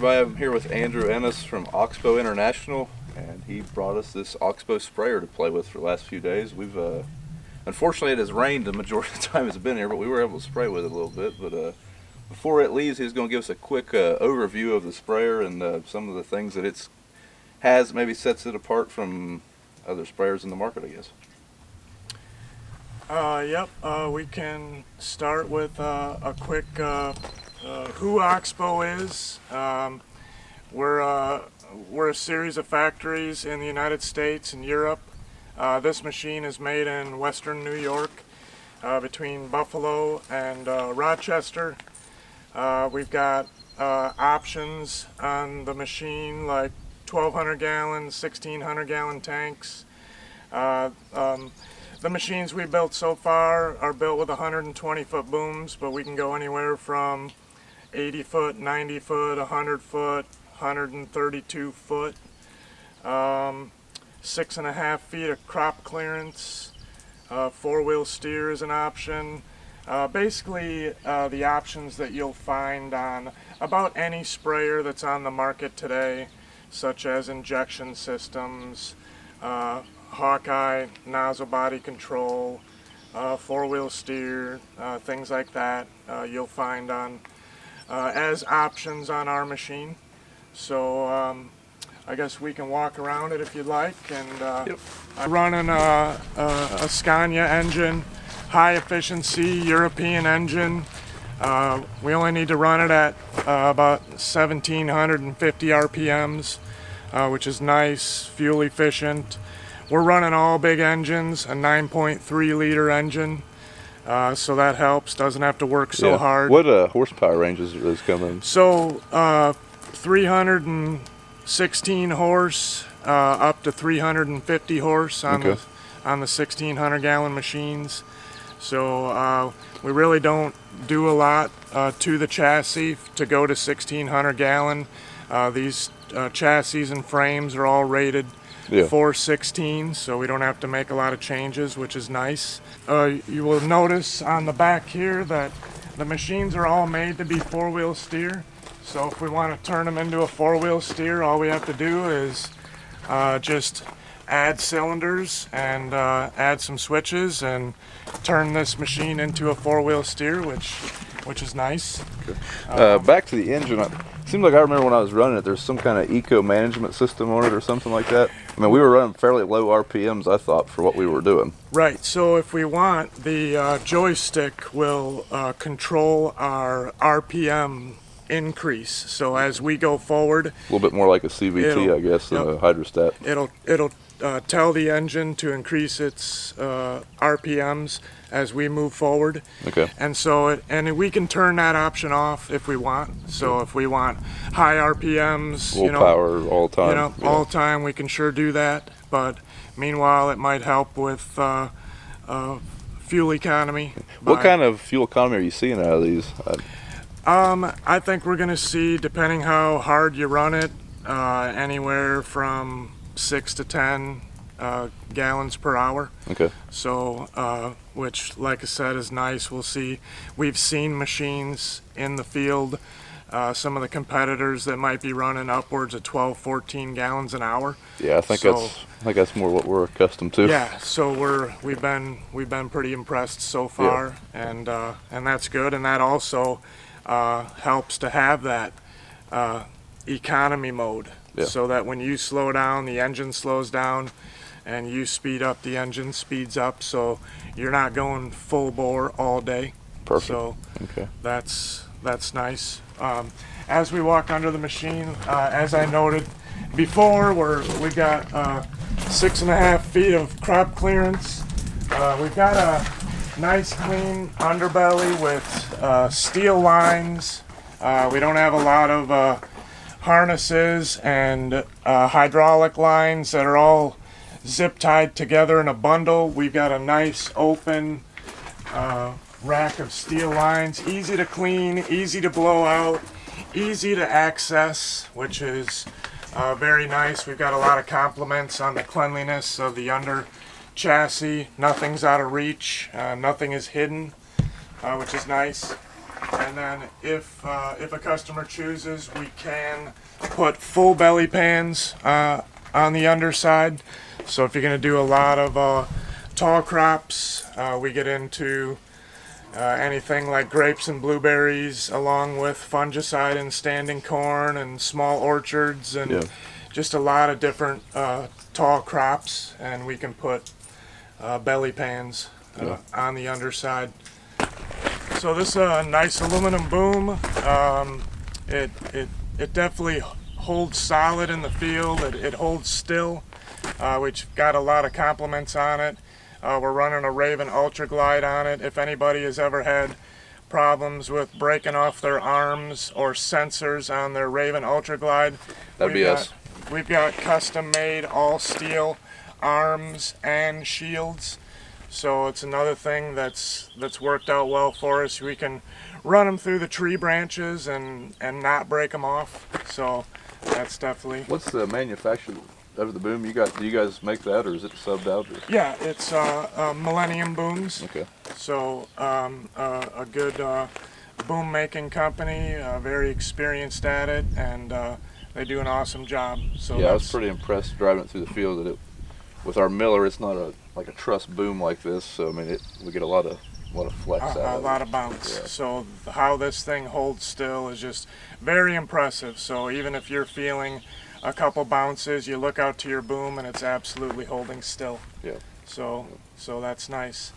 everybody. I'm here with Andrew Ennis from Oxbow International, and he brought us this Oxbow sprayer to play with for the last few days. We've unfortunately it has rained the majority of the time it's been here, but we were able to spray with it a little bit. But before it leaves, he's going to give us a quick overview of the sprayer and some of the things that it has, maybe sets it apart from other sprayers in the market, I guess. We can start with a quick who Oxbow is. We're a series of factories in the United States and Europe. This machine is made in western New York, between Buffalo and Rochester. We've got options on the machine like 1,200 gallon, 1,600 gallon tanks. The machines we built so far are built with 120 foot booms, but we can go anywhere from 80 foot, 90 foot, 100 foot, 132 foot, 6.5 feet of crop clearance, 4-wheel steer is an option. Basically the options that you'll find on about any sprayer that's on the market today, such as injection systems, Hawkeye nozzle body control, 4-wheel steer, things like that, you'll find on as options on our machine. So I guess we can walk around it if you'd like. And Yep. I'm running a Scania engine, high efficiency European engine. We only need to run it at about 1,750 RPMs, which is nice, fuel efficient. We're running all big engines, a 9.3 liter engine, so that helps, doesn't have to work so hard. What horsepower ranges are those coming? So 316 horse up to 350 horse on the 1,600 gallon machines. So we really don't do a lot to the chassis to go to 1,600 gallon. These chassis and frames are all rated 416, so we don't have to make a lot of changes, which is nice. You will notice on the back here that the machines are all made to be 4-wheel steer. So if we want to turn them into a 4-wheel steer, all we have to do is just add cylinders and add some switches and turn this machine into a 4-wheel steer, which is nice. Okay. Back to the engine. It seems like I remember when I was running it, there's some kind of eco management system on it or something like that. I mean, we were running fairly low RPMs, I thought, for what we were doing. Right. So if we want, the joystick will control our RPM increase. So as we go forward, A little bit more like a CVT, I guess, than a hydrostat. It'll tell the engine to increase its RPMs as we move forward. Okay. And so we can turn that option off if we want. So if we want high RPMs, Power all the time. all the time, we can sure do that. But meanwhile, it might help with fuel economy. What kind of fuel economy are you seeing out of these? I think we're going to see, depending how hard you run it, anywhere from 6 to 10 gallons per hour. Okay. So, which, like I said, is nice. We've seen machines in the field, some of the competitors that might be running upwards of 12, 14 gallons an hour. Yeah, I think that's more what we're accustomed to. Yeah, so we've been pretty impressed so far, and that's good. And that also helps to have that economy mode, so that when you slow down, the engine slows down, and you speed up, the engine speeds up, so you're not going full bore all day. Perfect. So that's nice. As we walk under the machine, as I noted before, we got 6.5 feet of crop clearance. We've got a nice clean underbelly with steel lines. We don't have a lot of harnesses and hydraulic lines that are all zip tied together in a bundle. We've got a nice open rack of steel lines, easy to clean, easy to blow out, easy to access, which is very nice. We've got a lot of compliments on the cleanliness of the under chassis. Nothing's out of reach, nothing is hidden, which is nice. And then if a customer chooses, we can put full belly pans on the underside. So if you're going to do a lot of tall crops, we get into anything like grapes and blueberries, along with fungicide and standing corn and small orchards, and just a lot of different tall crops, and we can put belly pans on the underside. So this is a nice aluminum boom. It definitely holds solid in the field. It holds still, which got a lot of compliments on it. We're running a Raven Ultra Glide on it. If anybody has ever had problems with breaking off their arms or sensors on their Raven Ultra Glide, That'd be us. We've got custom made all steel arms and shields. So it's another thing that's worked out well for us. We can run them through the tree branches and not break them off. So that's definitely. What's the manufacturer of the boom? Do you guys make that, or is it subbed out? Or? Yeah, it's Millennium Booms. Okay. So a good boom making company, very experienced at it, and they do an awesome job. So yeah, I was pretty impressed driving it through the field that with our Miller, it's not like a truss boom like this. So I mean, we get a lot of flex out of it. A lot of bounce. Yeah. So how this thing holds still is just very impressive. So even if you're feeling a couple bounces, you look out to your boom and it's absolutely holding still. Yeah. So that's nice.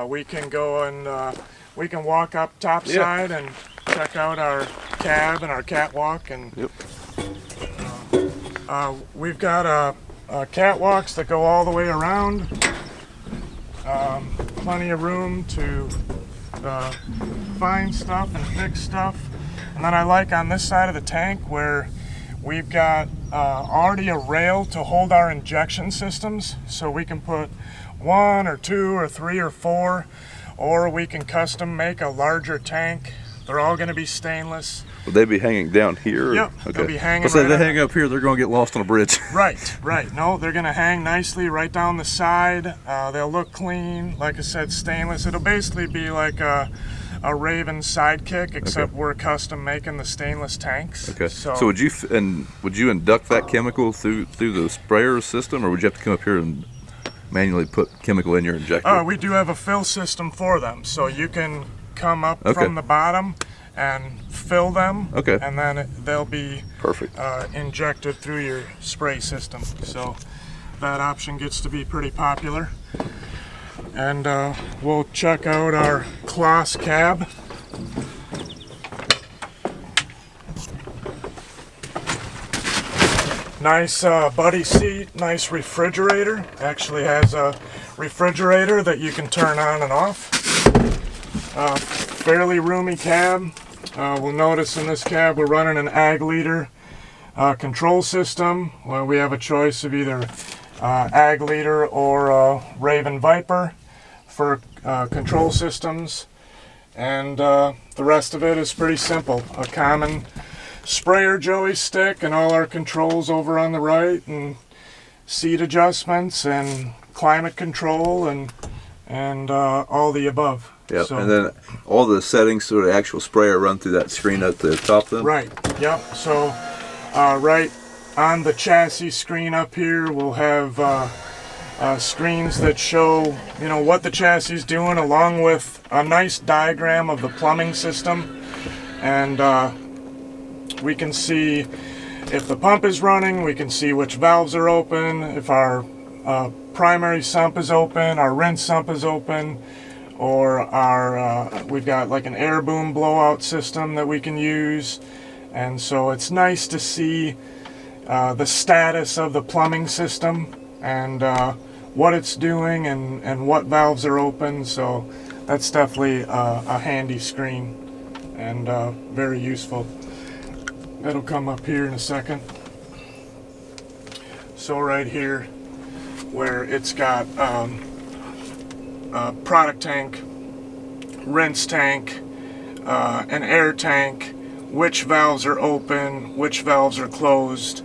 We can go and we can walk up topside and check out our cab and our catwalk, and we've got catwalks that go all the way around. Plenty of room to find stuff and fix stuff. And then I like on this side of the tank where we've got already a rail to hold our injection systems, so we can put 1 or 2 or 3 or 4, or we can custom make a larger tank. They're all going to be stainless. Will they be hanging down here? Yep, okay. They'll be hanging. So they hang up here, they're going to get lost on a bridge. Right. No, they're going to hang nicely right down the side. They'll look clean. Like I said, stainless. It'll basically be like a Raven sidekick, except we're custom making the stainless tanks. Okay. So would you induct that chemical through the sprayer system, or would you have to come up here and manually put chemical in your injector? We do have a fill system for them, so you can come up from the bottom and fill them, and then they'll be perfect injected through your spray system. So that option gets to be pretty popular. And we'll check out our Kloss cab. Nice buddy seat, nice refrigerator. Actually has a refrigerator that you can turn on and off. Fairly roomy cab. We'll notice in this cab we're running an ag leader control system, where we have a choice of either ag leader or Raven Viper for control systems, and the rest of it is pretty simple. A common sprayer joystick and all our controls over on the right, and seat adjustments and climate control and all the above. Yeah, so, and then all the settings for the actual sprayer run through that screen at the top then? Right, yep. So right on the chassis screen up here, we'll have screens that show, what the chassis is doing, along with a nice diagram of the plumbing system. And we can see if the pump is running, we can see which valves are open, if our primary sump is open, our rinse sump is open, or we've got like an air boom blowout system that we can use. And so it's nice to see the status of the plumbing system and what it's doing and what valves are open. So that's definitely a handy screen and very useful. That'll come up here in a second. So right here, where it's got a product tank, rinse tank, an air tank, which valves are open, which valves are closed.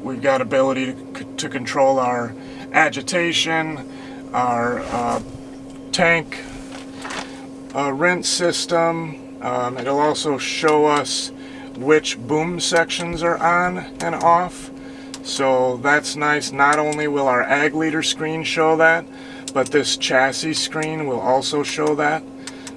We've got ability to control our agitation, our tank rinse system, It'll also show us which boom sections are on and off. So that's nice. Not only will our ag leader screen show that, but this chassis screen will also show that.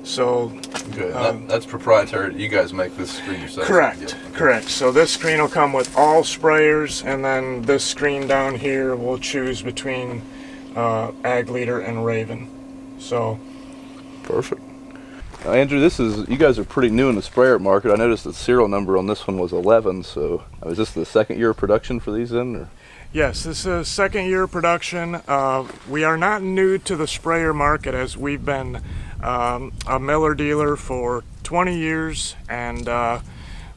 So okay, that's proprietary. You guys make this screen yourself? Correct, correct. So this screen will come with all sprayers, and then this screen down here will choose between ag leader and Raven. So perfect. Andrew, you guys are pretty new in the sprayer market. I noticed the serial number on this one was 11, so is this the second year of production for these then? Or? Yes, this is second year of production. We are not new to the sprayer market, as we've been a Miller dealer for 20 years, and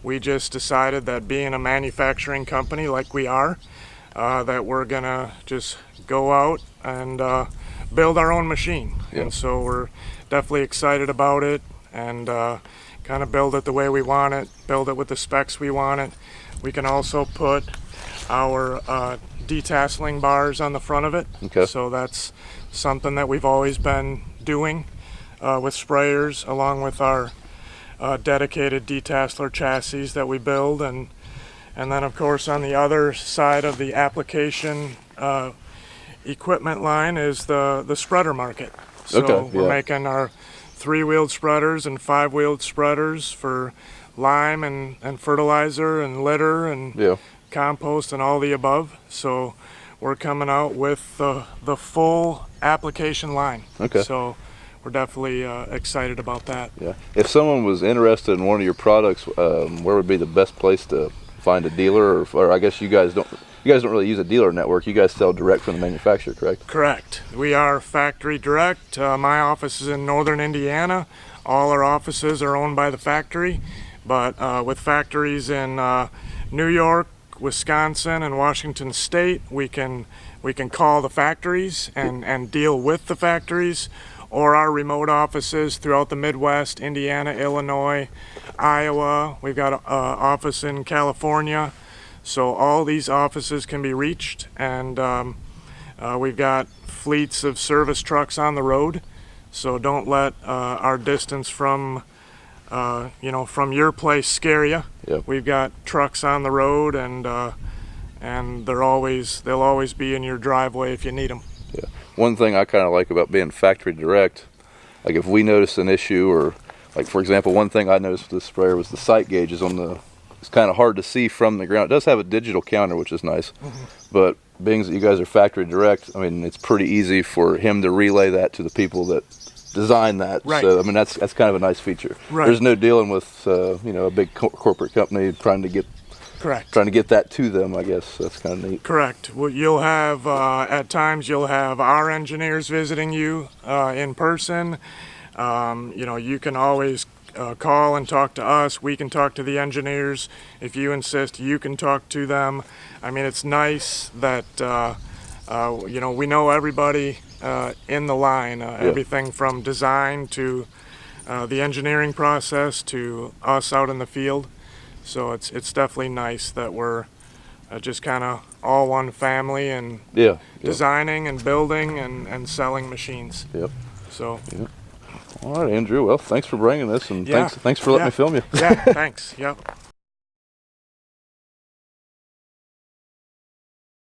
we just decided that being a manufacturing company like we are, that we're gonna just go out and build our own machine. Yep. And so we're definitely excited about it, and kind of build it the way we want it, build it with the specs we want it. We can also put our detasseling bars on the front of it. Okay. So that's something that we've always been doing with sprayers, along with our dedicated detasseler chassis that we build, and then of course on the other side of the application equipment line is the spreader market. So okay, we're making our 3-wheeled spreaders and 5-wheeled spreaders for lime and fertilizer and litter and compost and all the above. So we're coming out with the full application line. Okay. So we're definitely excited about that. Yeah. If someone was interested in one of your products, where would be the best place to find a dealer? Or I guess you guys don't really use a dealer network. You guys sell direct from the manufacturer, correct? Correct. We are factory direct. My office is in northern Indiana. All our offices are owned by the factory, but with factories in New York, Wisconsin, and Washington State, we can call the factories and deal with the factories, or our remote offices throughout the Midwest, Indiana, Illinois, Iowa. We've got an office in California. So all these offices can be reached, and we've got fleets of service trucks on the road. So don't let our distance from your place scare you. Yep. We've got trucks on the road, and they'll always be in your driveway if you need them. Yeah. One thing I kind of like about being factory direct, like if we notice an issue, or like for example, one thing I noticed with this sprayer was the sight gauges on the. It's kind of hard to see from the ground. It does have a digital counter, which is nice, but being that you guys are factory direct, I mean, it's pretty easy for him to relay that to the people that design that. Right. So I mean, that's kind of a nice feature. Right. There's no dealing with a big corporate company trying to get that to them. I guess that's kind of neat. Correct. Well, you'll have at times you'll have our engineers visiting you in person. You can always call and talk to us. We can talk to the engineers. If you insist, you can talk to them. I mean, it's nice that we know everybody in the line. Everything from design to the engineering process to us out in the field. So it's definitely nice that we're just kind of all one family, and designing and building and selling machines. Yep. So. Yep. All right, Andrew. Well, thanks for bringing this, and thanks for letting me film you. Yeah, thanks. Yep.